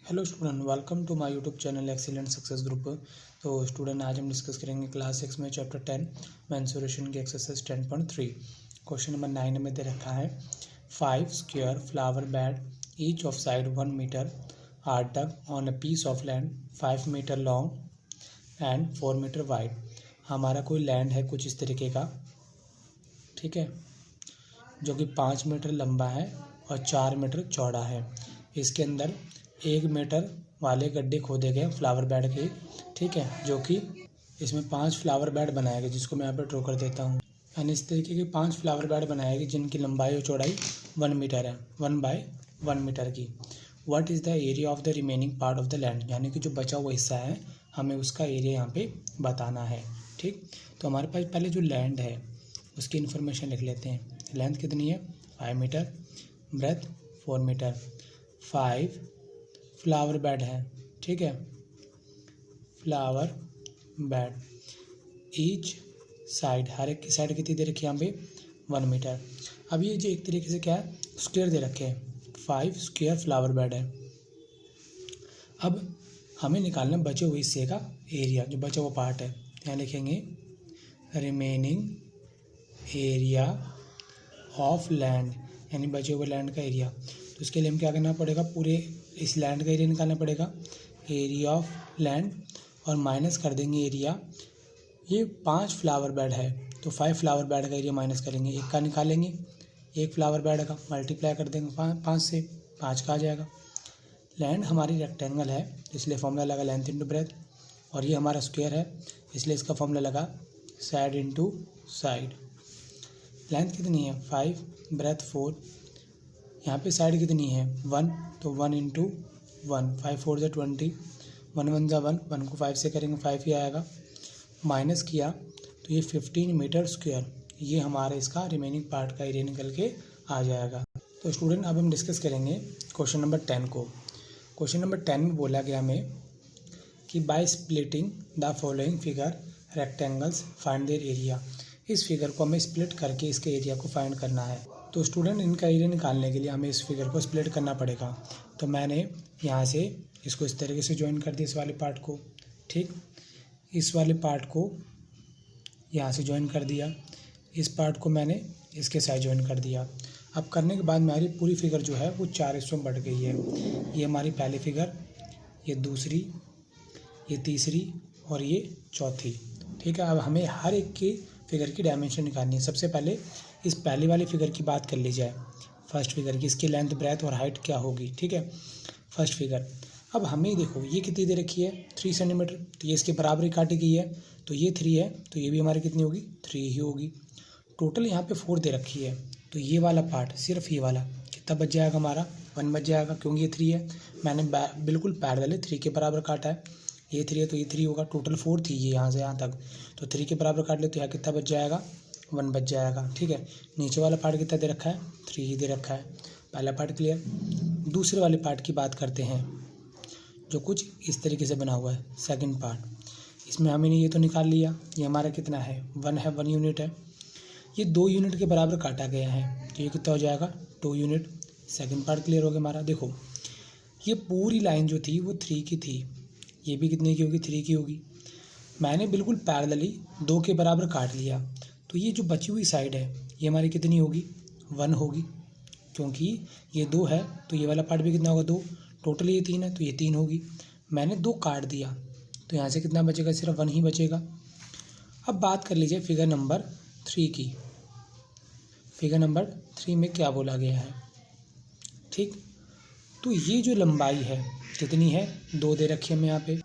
Hello student, welcome to my YouTube channel excellent success group. तो student, आज हम discuss करेंगे क्लास 6 में चैप्टर 10 मेंसुरेशन की एक्सरसाइज 10.3। क्वेश्चन नंबर 9 में दे रखा है 5 square flower bed each of side 1 metre are dug on a piece of land 5 metre long and 4 metre wide. हमारा कोई लैंड है कुछ इस तरीके का, ठीक है, जो कि 5 मीटर लंबा है और 4 मीटर चौड़ा है। इसके अंदर 1 मीटर वाले गड्ढे खोदे गए फ्लावर बेड के, ठीक है, जो कि इसमें 5 फ्लावर बेड बनाए गए, जिसको मैं यहाँ पर ड्रॉ कर देता हूँ। यानी इस तरीके के 5 फ्लावर बेड बनाए गए जिनकी लंबाई और चौड़ाई 1 मीटर है, 1 बाय 1 मीटर की। What is the area of the remaining part of the land, यानी कि जो बचा हुआ हिस्सा है हमें उसका एरिया यहाँ पे बताना है। ठीक, तो हमारे पास पहले जो लैंड है उसकी इन्फॉर्मेशन लिख लेते हैं। लेंथ कितनी है 5 metre, breadth 4 metre, 5 flower bed है, ठीक है, फ्लावर बेड, ईच साइड, हर एक की साइड कितनी दे रखी है यहाँ पे 1 मीटर। अब ये जो एक तरीके से क्या है स्क्वायर दे रखे हैं, 5 स्क्वायर फ्लावर बेड है। अब हमें निकालना बचे हुए हिस्से का एरिया, जो बचा हुआ पार्ट है। यहाँ लिखेंगे रिमेनिंग एरिया ऑफ लैंड, यानी बचे हुए लैंड का एरिया। तो इसके लिए हम क्या करना पड़ेगा, पूरे इस लैंड का एरिया निकालना पड़ेगा, एरिया ऑफ लैंड, और माइनस कर देंगे एरिया। ये 5 फ्लावर बेड है तो 5 फ्लावर बेड का एरिया माइनस करेंगे, 1 का निकालेंगे, 1 फ्लावर बेड का मल्टीप्लाई कर देंगे 5 से, 5 का आ जाएगा। लैंड हमारी रेक्टेंगल है इसलिए फॉर्मूला लगा लेंथ इंटू ब्रेथ, और ये हमारा स्क्वायर है इसलिए इसका फॉर्मूला लगा साइड इंटू साइड। लेंथ कितनी है 5, ब्रेथ 4, यहाँ पे साइड कितनी है 1, तो 1 इंटू 1, 5 4 ज़ा 20, 1 1 ज़ा 1, 1 को 5 से करेंगे 5 ही आएगा। माइनस किया तो ये 15 मीटर स्क्वायर, ये हमारा इसका रिमेनिंग पार्ट का एरिया निकल के आ जाएगा। तो स्टूडेंट, अब हम डिस्कस करेंगे क्वेश्चन नंबर 10 को। क्वेश्चन नंबर 10 में बोला गया हमें कि by splitting the following figure rectangles find their area. इस फिगर को हमें स्प्लिट करके इसके एरिया को फाइंड करना है। तो स्टूडेंट, इनका एरिया निकालने के लिए हमें इस फिगर को स्प्लिट करना पड़ेगा। तो मैंने यहाँ से इसको इस तरीके से ज्वाइन कर दिया, इस वाले पार्ट को, ठीक, इस वाले पार्ट को यहाँ से ज्वाइन कर दिया, इस पार्ट को मैंने इसके साथ ज्वाइन कर दिया। अब करने के बाद हमारी पूरी फिगर जो है वो 4 हिस्सों में बढ़ गई है। ये हमारी पहली फिगर, ये दूसरी, ये तीसरी और ये चौथी, ठीक है। अब हमें हर एक की फिगर की डायमेंशन निकालनी है। सबसे पहले इस पहली वाली फिगर की बात कर ली जाए, फर्स्ट फिगर की, इसकी लेंथ ब्रेथ और हाइट क्या होगी, ठीक है, फर्स्ट फिगर। अब हमें देखो ये कितनी दे रखी है 3 सेंटीमीटर, तो ये इसके बराबर ही काटी गई है, तो ये 3 है, तो ये भी हमारी कितनी होगी 3 ही होगी। टोटल यहाँ पे 4 दे रखी है, तो ये वाला पार्ट, सिर्फ ये वाला कितना बच जाएगा हमारा 1 बच जाएगा, क्योंकि ये 3 है, मैंने बिल्कुल पैरेलल 3 के बराबर काटा है। ये 3 है तो ये 3 होगा, टोटल 4 थी ये यहाँ से यहाँ तक, तो 3 के बराबर काट ले तो यहाँ कितना बच जाएगा 1 बच जाएगा, ठीक है। नीचे वाला पार्ट कितना दे रखा है 3 ही दे रखा है, पहला पार्ट क्लियर। दूसरे वाले पार्ट की बात करते हैं जो कुछ इस तरीके से बना हुआ है, सेकंड पार्ट। इसमें हमने ये तो निकाल लिया, ये हमारा कितना है 1 है, 1 यूनिट है। ये 2 यूनिट के बराबर काटा गया है तो ये कितना हो जाएगा 2 यूनिट। सेकंड पार्ट क्लियर हो गया हमारा। देखो ये पूरी लाइन जो थी वो 3 की थी, ये भी कितने की होगी 3 की होगी। मैंने बिल्कुल पैरेलली 2 के बराबर काट लिया, तो ये जो बची हुई साइड है ये हमारी कितनी होगी 1 होगी, क्योंकि ये 2 है तो ये वाला पार्ट भी कितना होगा 2, टोटल ये 3 है तो ये 3 होगी। मैंने 2 काट दिया तो यहाँ से कितना बचेगा, सिर्फ 1 ही बचेगा। अब बात कर लीजिए फिगर नंबर 3 की। फिगर नंबर 3 में क्या बोला गया है, ठीक, तो ये जो लंबाई है कितनी है 2 दे रखी है, हमें यहाँ पे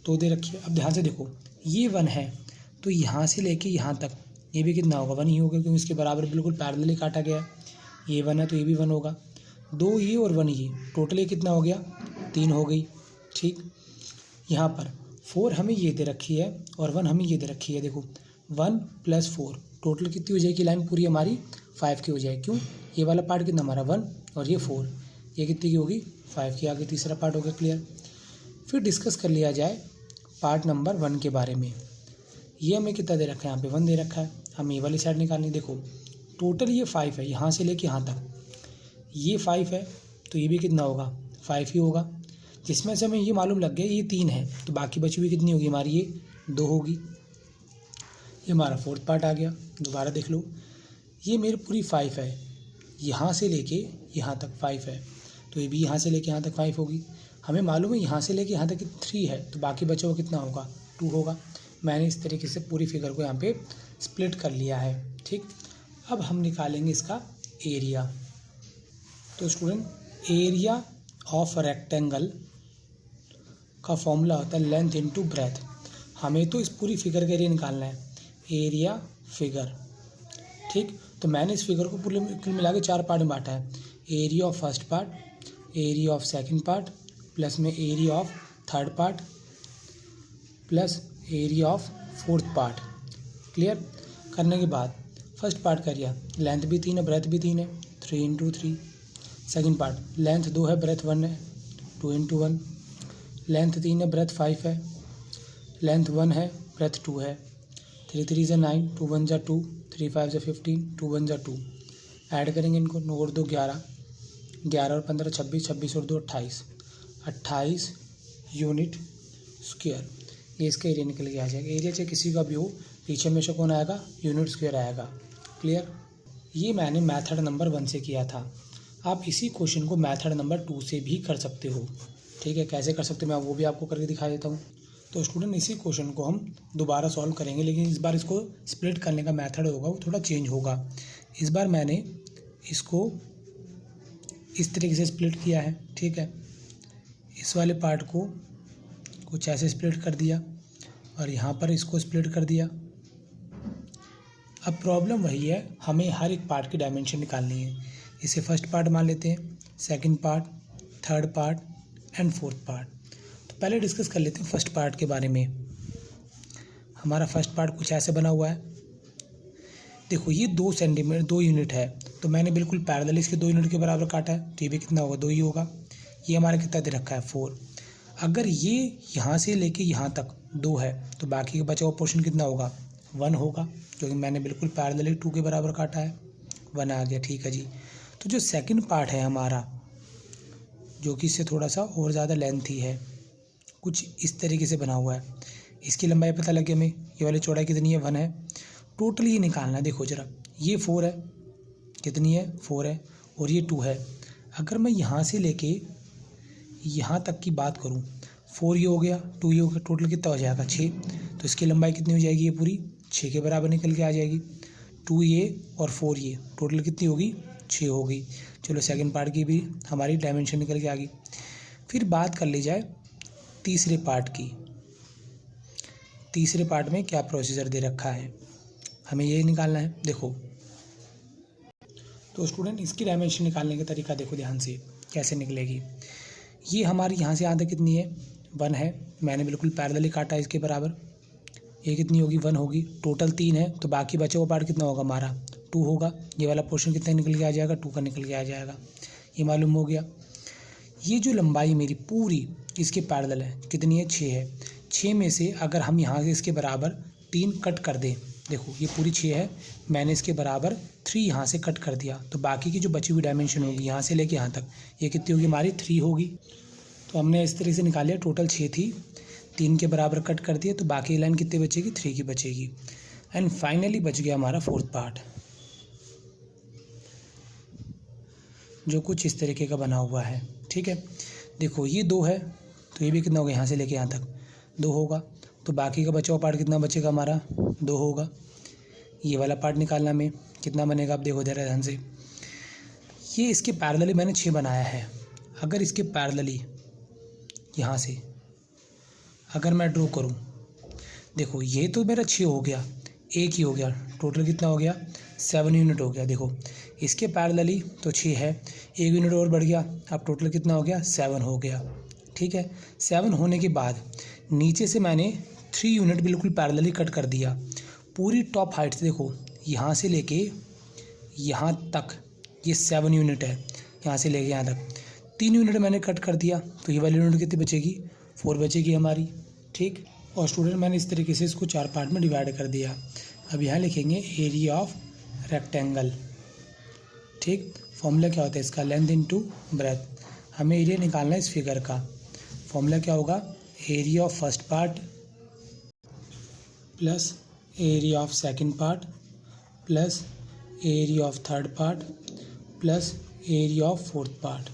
2 दे रखी है। अब ध्यान से देखो ये 1 है तो यहाँ से लेके यहाँ तक ये भी कितना होगा 1 ही होगा, क्योंकि इसके बराबर बिल्कुल पैरेलली काटा गया है। ये 1 है तो ये भी 1 होगा, 2 ये और 1 ये, टोटल ये कितना हो गया 3 हो गई, ठीक। यहाँ पर 4 हमें ये दे रखी है और 1 हमें ये दे रखी है। देखो 1 + 4 टोटल कितनी हो जाएगी, लाइन पूरी हमारी 5 की हो जाएगी। क्यों, ये वाला पार्ट कितना हमारा 1 और ये 4, ये कितनी की होगी 5 की। आगे तीसरा पार्ट हो गया क्लियर। फिर डिस्कस कर लिया जाए पार्ट नंबर 1 के बारे में। ये हमें कितना दे रखा है, यहाँ पे 1 दे रखा है, हमें ये वाली साइड निकालनी। देखो टोटल ये 5 है, यहाँ से लेके यहाँ तक ये 5 है तो ये भी कितना होगा 5 ही होगा। जिसमें से हमें ये मालूम लग गया ये 3 है, तो बाकी बची हुई कितनी होगी हमारी, ये 2 होगी। ये हमारा फोर्थ पार्ट आ गया। दोबारा देख लो, ये मेरी पूरी 5 है, यहाँ से लेके यहाँ तक 5 है, तो ये भी यहाँ से लेके यहाँ तक 5 होगी। हमें मालूम है यहाँ से लेके यहाँ तक 3 है, तो बाकी बचा हुआ कितना होगा, 2 होगा। मैंने इस तरीके से पूरी फिगर को यहाँ पे स्प्लिट कर लिया है। ठीक, अब हम निकालेंगे इसका एरिया। तो स्टूडेंट, एरिया ऑफ रेक्टेंगल का फॉर्मूला होता है लेंथ इनटू ब्रेथ। हमें तो इस पूरी फिगर का एरिया निकालना है, एरिया फिगर। ठीक, तो मैंने इस फिगर को पूरे कुल मिला के 4 पार्ट में बांटा है, area of first part, area of second part, plus में area of third part, plus area of fourth part. Clear करने के बाद फर्स्ट पार्ट का एरिया, लेंथ भी 3 है, ब्रेथ भी 3 है, 3 इंटू 3। सेकेंड पार्ट, लेंथ 2 है, ब्रेथ 1 है, 2 इंटू 1। लेंथ 3 है, ब्रेथ 5 है, लेंथ 1 है, ब्रेथ 2 है। 3 3 = 9, 2 1 = 2, 3 5 = 15, 2 1 = 2। ऐड करेंगे इनको, 9 और 2 11, 11 और 15 26, 26 और 2 28, 28 यूनिट स्क्वायर। ये इसका एरिया निकल के आ जाएगा। एरिया चाहे किसी का भी हो, पीछे हमेशा कौन आएगा, यूनिट स्क्वायर आएगा। क्लियर, ये मैंने मेथड नंबर 1 से किया था। आप इसी क्वेश्चन को मेथड नंबर 2 से भी कर सकते हो। ठीक है, कैसे कर सकते हो मैं वो भी आपको करके दिखा देता हूँ। तो स्टूडेंट, इसी क्वेश्चन को हम दोबारा सॉल्व करेंगे, लेकिन इस बार इसको स्प्लिट करने का मेथड होगा वो थोड़ा चेंज होगा। इस बार मैंने इसको इस तरीके से स्प्लिट किया है। ठीक है, इस वाले पार्ट को कुछ ऐसे स्प्लिट कर दिया और यहाँ पर इसको स्प्लिट कर दिया। अब प्रॉब्लम वही है, हमें हर एक पार्ट की डायमेंशन निकालनी है। इसे फर्स्ट पार्ट मान लेते हैं, second part, third part and fourth part. तो पहले डिस्कस कर लेते हैं फर्स्ट पार्ट के बारे में। हमारा फर्स्ट पार्ट कुछ ऐसे बना हुआ है। देखो, ये 2 सेंटीमीटर 2 यूनिट है, तो मैंने बिल्कुल पैरेलल इसके 2 यूनिट के बराबर काटा है, तो ये भी कितना होगा, 2 ही होगा। ये हमारा कितना दे रखा है, 4। अगर ये यहाँ से लेके यहाँ तक 2 है, तो बाकी का बचा हुआ पोर्शन कितना होगा, 1 होगा, जो कि मैंने बिल्कुल पैरेलली 2 के बराबर काटा है, 1 आ गया। ठीक है जी। तो जो सेकंड पार्ट है हमारा, जो कि इससे थोड़ा सा और ज़्यादा लेंथी है, कुछ इस तरीके से बना हुआ है। इसकी लंबाई पता लगे हमें, ये वाली चौड़ाई कितनी है, 1 है। टोटली ये निकालना है। देखो ज़रा, ये 4 है, कितनी है, 4 है, और ये 2 है। अगर मैं यहाँ से लेके यहाँ तक की बात करूँ, 4 ये हो गया, 2 ये हो गया, टोटल कितना हो जाएगा, 6। तो इसकी लंबाई कितनी हो जाएगी, ये पूरी 6 के बराबर निकल के आ जाएगी। 2 ये और 4 ये, टोटल कितनी होगी, 6 हो गई। चलो, सेकंड पार्ट की भी हमारी डायमेंशन निकल के आ गई। फिर बात कर ली जाए तीसरे पार्ट की। तीसरे पार्ट में क्या प्रोसीजर दे रखा है, हमें ये निकालना है। देखो, तो स्टूडेंट, इसकी डायमेंशन निकालने का तरीका देखो ध्यान से कैसे निकलेगी। ये हमारी यहाँ से यहाँ तक कितनी है, 1 है, मैंने बिल्कुल पैरेलली काटा इसके बराबर। ये कितनी होगी, 1 होगी। टोटल 3 है, तो बाकी बचा हुआ पार्ट कितना होगा हमारा, 2 होगा। ये वाला पोर्शन कितना निकल के आ जाएगा, 2 का निकल के आ जाएगा। ये मालूम हो गया। ये जो लंबाई मेरी पूरी इसके पैरेलल है, कितनी है, 6 है। 6 में से अगर हम यहाँ से इसके बराबर 3 कट कर दें, देखो ये पूरी 6 है, मैंने इसके बराबर 3 यहाँ से कट कर दिया, तो बाकी की जो बची हुई डायमेंशन होगी यहाँ से लेके यहाँ तक, ये कितनी होगी हमारी, 3 होगी। तो हमने इस तरीके से निकाल लिया, टोटल 6 थी, 3 के बराबर कट कर दिया, तो बाकी लाइन कितनी बचेगी, 3 की बचेगी। एंड फाइनली बच गया हमारा फोर्थ पार्ट, जो कुछ इस तरीके का बना हुआ है। ठीक है, देखो ये 2 है, तो ये भी कितना होगा, यहाँ से लेके यहाँ तक 2 होगा, तो बाकी का बचा हुआ पार्ट कितना बचेगा हमारा, 2 होगा। ये वाला पार्ट निकालना में कितना बनेगा, आप देखो जरा ध्यान से। ये इसके पैरेलली मैंने 6 बनाया है। अगर इसके पैरेलली यहाँ से अगर मैं ड्रॉ करूँ, देखो ये तो मेरा 6 हो गया, 1 ही हो गया, टोटल कितना हो गया, 7 यूनिट हो गया। देखो इसके पैरेलली तो 6 है, 1 यूनिट और बढ़ गया, अब टोटल कितना हो गया, 7 हो गया। ठीक है, 7 होने के बाद नीचे से मैंने 3 यूनिट बिल्कुल पैरेलली कट कर दिया। पूरी टॉप हाइट से देखो, यहाँ से लेके यहाँ तक ये 7 यूनिट है, यहाँ से लेके यहाँ तक 3 यूनिट मैंने कट कर दिया, तो ये वाली यूनिट कितनी बचेगी, 4 बचेगी हमारी। ठीक, और स्टूडेंट मैंने इस तरीके से इसको 4 पार्ट में डिवाइड कर दिया। अब यहाँ लिखेंगे एरिया ऑफ रेक्टेंगल। ठीक, फॉर्मूला क्या होता है इसका, लेंथ इनटू ब्रेथ। हमें एरिया निकालना है इस फिगर का, फॉर्मूला क्या होगा, area of first part plus area of second part plus area of third part plus area of fourth part.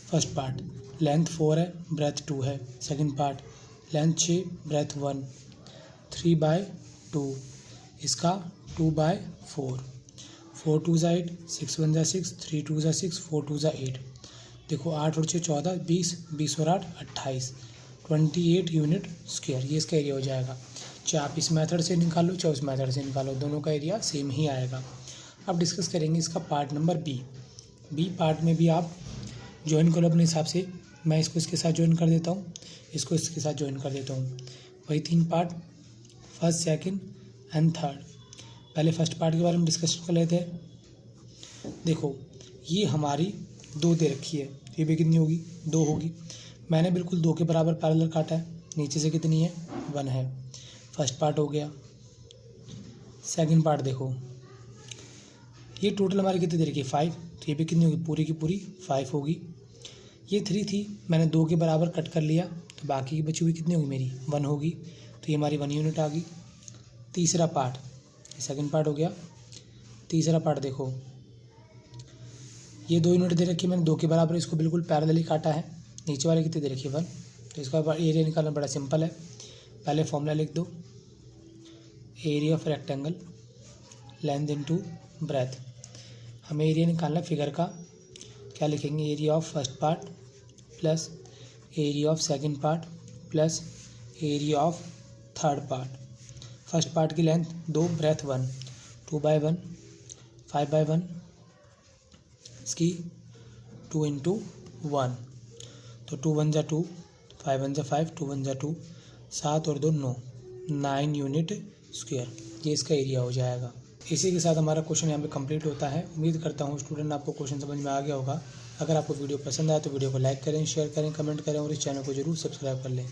First part length 4 है, ब्रेथ 2 है। सेकंड पार्ट लेंथ 6, ब्रेथ 1, 3/2, इसका 2/4, 4 2 ज़ा 8, 6 1 ज़ा 6, 3 2 ज़ा 6, 4 2 ज़ा 8। देखो 8 और 6 14, 20, 20 और 8 28, 28 यूनिट स्क्वायर, ये इसका एरिया हो जाएगा। चाहे आप इस मेथड से निकालो चाहे उस मेथड से निकालो, दोनों का एरिया सेम ही आएगा। अब डिस्कस करेंगे इसका पार्ट नंबर बी पार्ट में भी आप ज्वाइन करो अपने हिसाब से। मैं इसको इसके साथ ज्वाइन कर देता हूँ, इसको इसके साथ ज्वाइन कर देता हूँ। वही 3 part, first second and third. पहले फर्स्ट पार्ट के बारे में डिस्कशन कर लेते हैं। देखो ये हमारी 2 दे रखी है, ये भी कितनी होगी, 2 होगी। मैंने बिल्कुल 2 के बराबर पैरेलल काटा है, नीचे से कितनी है, 1 है। फर्स्ट पार्ट हो गया। सेकंड पार्ट देखो, ये टोटल हमारी कितनी दे रखी है, 5, तो ये भी कितनी होगी, पूरी की पूरी 5 होगी। ये 3 थी, मैंने 2 के बराबर कट कर लिया, तो बाकी की बची हुई कितनी होगी मेरी, 1 होगी, तो ये हमारी 1 यूनिट आ गई। तीसरा पार्ट, सेकंड पार्ट हो गया। तीसरा पार्ट देखो, ये 2 यूनिट दे रखी है, मैंने 2 के बराबर इसको बिल्कुल पैरेलली काटा है। नीचे वाले कितने दे रखी है, 1, तो इसका एरिया निकालना बड़ा सिंपल है। पहले फॉर्मूला लिख दो, area of rectangle length into breadth. हमें एरिया निकालना फिगर का, क्या लिखेंगे, area of first part plus area of second part plus area of third part. First part की लेंथ 2, ब्रेथ 1, 2/1, 5/1, इसकी 2 × 1, तो 2 1 ज़ा 2, 5 1 ज़ा 5, 2 1 ज़ा 2, 7 और 2 9, 9 यूनिट स्क्वायर, ये इसका एरिया हो जाएगा। इसी के साथ हमारा क्वेश्चन यहाँ पे कंप्लीट होता है। उम्मीद करता हूँ स्टूडेंट आपको क्वेश्चन समझ में आ गया होगा। अगर आपको वीडियो पसंद आया तो वीडियो को लाइक करें, शेयर करें, कमेंट करें और इस चैनल को जरूर सब्सक्राइब कर लें।